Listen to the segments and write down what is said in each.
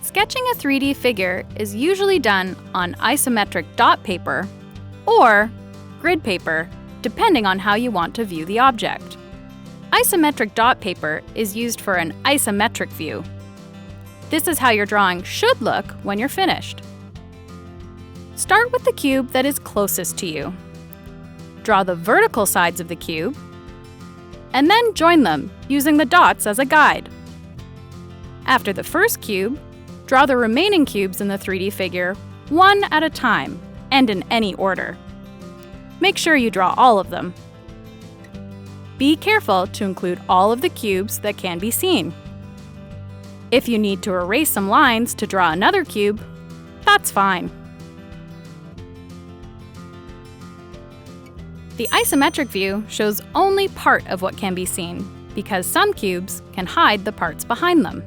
Sketching a 3D figure is usually done on isometric dot paper or grid paper, depending on how you want to view the object. Isometric dot paper is used for an isometric view. This is how your drawing should look when you're finished. Start with the cube that is closest to you. Draw the vertical sides of the cube, and then join them using the dots as a guide. After the first cube, draw the remaining cubes in the 3D figure one at a time and in any order. Make sure you draw all of them. Be careful to include all of the cubes that can be seen. If you need to erase some lines to draw another cube, that's fine. The isometric view shows only part of what can be seen because some cubes can hide the parts behind them.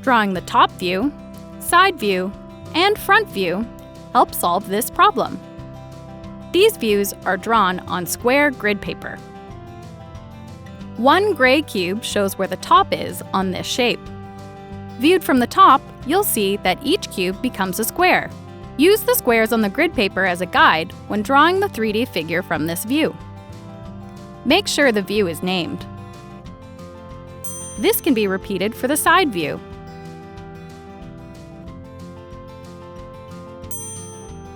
Drawing the top view, side view, and front view help solve this problem. These views are drawn on square grid paper. One gray cube shows where the top is on this shape. Viewed from the top, you'll see that each cube becomes a square. Use the squares on the grid paper as a guide when drawing the 3D figure from this view. Make sure the view is named. This can be repeated for the side view.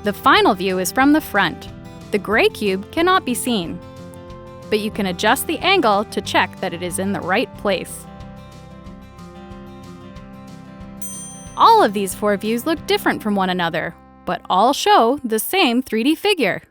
The final view is from the front. The gray cube cannot be seen, but you can adjust the angle to check that it is in the right place. All of these 4 views look different from one another, but all show the same 3D figure.